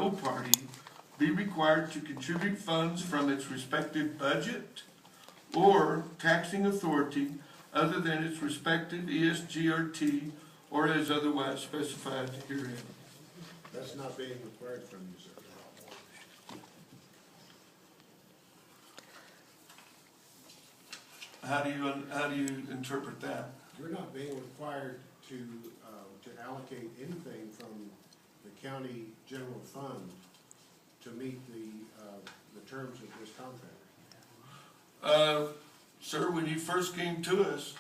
no party be required to contribute funds from its respective budget or taxing authority other than its respective ESGRT or as otherwise specified herein. That's not being required from you, sir. How do you interpret that? You're not being required to allocate anything from the county general fund to meet the terms of this contract. Sir, when you first came to us,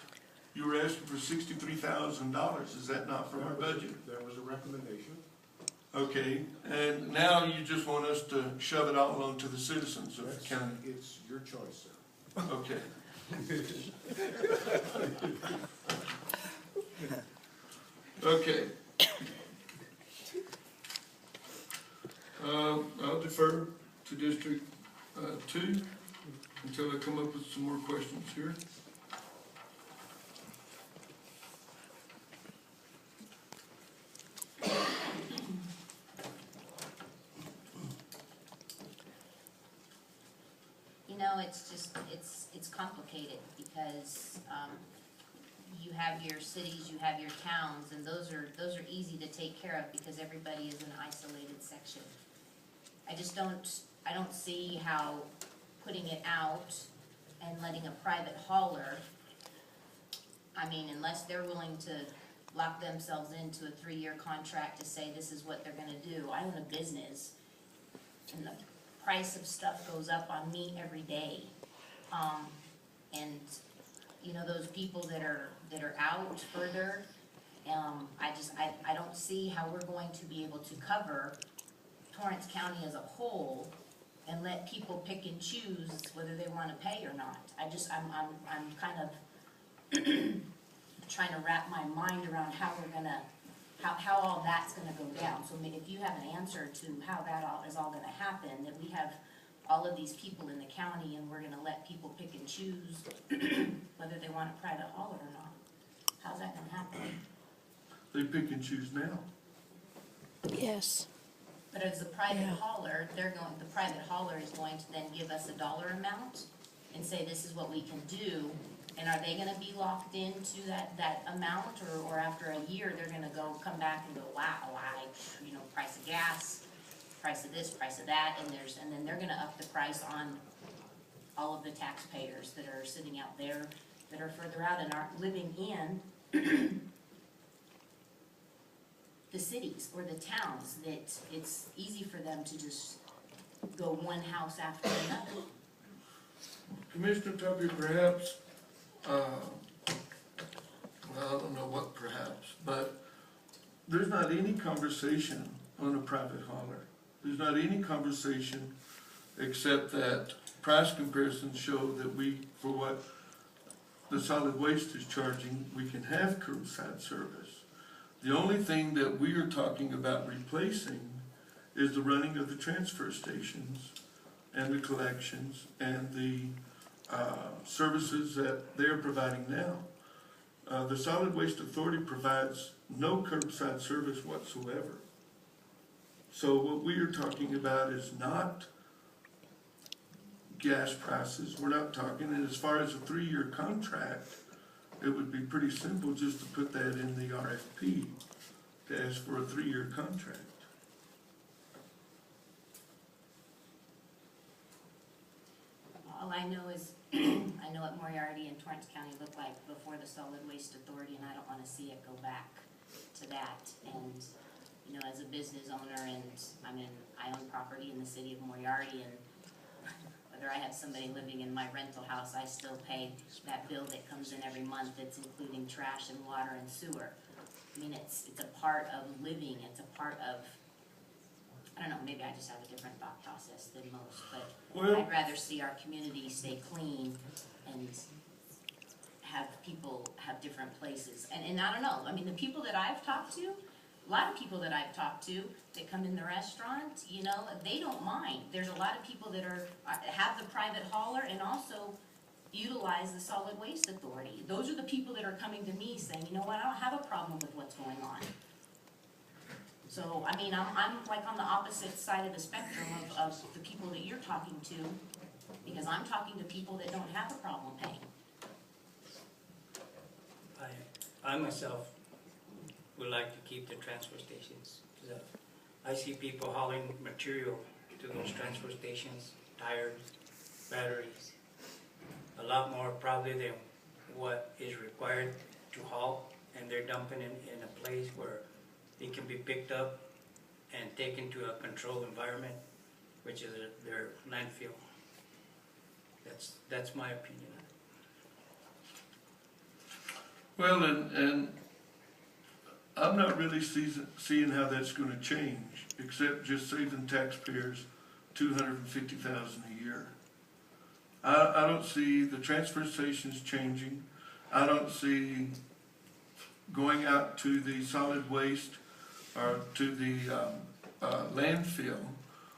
you were asking for $63,000. Is that not from our budget? That was a recommendation. Okay, and now you just want us to shove it all onto the citizens of the county. It's your choice, sir. Okay. Okay. I'll defer to District 2 until I come up with some more questions here. You know, it's complicated because you have your cities, you have your towns, and those are easy to take care of because everybody is an isolated section. I don't see how putting it out and letting a private hauler, I mean, unless they're willing to lock themselves into a 3-year contract to say this is what they're gonna do. I own a business, and the price of stuff goes up on me every day. And you know, those people that are out further, I don't see how we're going to be able to cover Torrance County as a whole and let people pick and choose whether they want to pay or not. I'm kind of trying to wrap my mind around how we're gonna, how all that's gonna go down. So if you have an answer to how that all is all gonna happen, that we have all of these people in the county and we're gonna let people pick and choose whether they want a private hauler or not. How's that gonna happen? They pick and choose now. Yes. But as the private hauler, the private hauler is going to then give us a dollar amount and say this is what we can do. And are they gonna be locked into that amount, or after a year, they're gonna come back and go, wow, price of gas, price of this, price of that, and then they're gonna up the price on all of the taxpayers that are sitting out there, that are further out and aren't living in the cities or the towns, that it's easy for them to just go one house after another. Commissioner Tucker, perhaps, well, I don't know what perhaps, but there's not any conversation on a private hauler. There's not any conversation except that price comparisons show that for what the solid waste is charging, we can have curbside service. The only thing that we are talking about replacing is the running of the transfer stations and the collections and the services that they're providing now. The Solid Waste Authority provides no curbside service whatsoever. So what we are talking about is not gas prices. We're not talking, and as far as a 3-year contract, it would be pretty simple just to put that in the RFP, to ask for a 3-year contract. All I know is, I know what Moriarty and Torrance County looked like before the Solid Waste Authority, and I don't want to see it go back to that. And, you know, as a business owner, and I own property in the city of Moriarty, and whether I have somebody living in my rental house, I still pay that bill that comes in every month that's including trash and water and sewer. I mean, it's a part of living, it's a part of, I don't know, maybe I just have a different thought process than most, but I'd rather see our community stay clean and have people have different places. And I don't know, I mean, the people that I've talked to, a lot of people that I've talked to that come in the restaurant, you know, they don't mind. There's a lot of people that have the private hauler and also utilize the Solid Waste Authority. Those are the people that are coming to me saying, you know what, I don't have a problem with what's going on. So, I mean, I'm like on the opposite side of the spectrum of the people that you're talking to, because I'm talking to people that don't have a problem paying. I myself would like to keep the transfer stations. I see people hauling material to those transfer stations, tires, batteries, a lot more probably than what is required to haul, and they're dumping in a place where it can be picked up and taken to a controlled environment, which is their landfill. That's my opinion. Well, and I'm not really seeing how that's gonna change, except just saving taxpayers $250,000 a year. I don't see the transfer stations changing. I don't see going out to the solid waste or to the landfill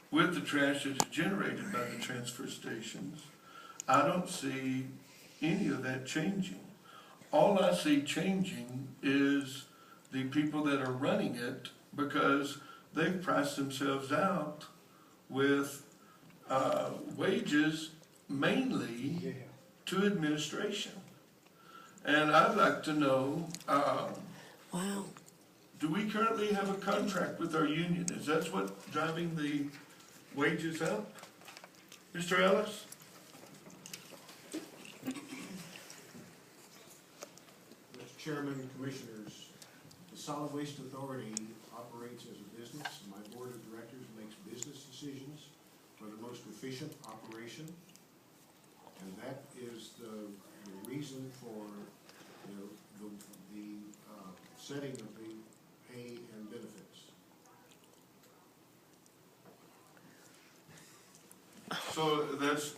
with the trash that is generated by the transfer stations. I don't see any of that changing. All I see changing is the people that are running it, because they've priced themselves out with wages mainly to administration. And I'd like to know, Wow. do we currently have a contract with our union? Is that what's driving the wages up? Mr. Ellis? Mr. Chairman, Commissioners, the Solid Waste Authority operates as a business. My board of directors makes business decisions for the most efficient operation. And that is the reason for the setting of the pay and benefits. So that's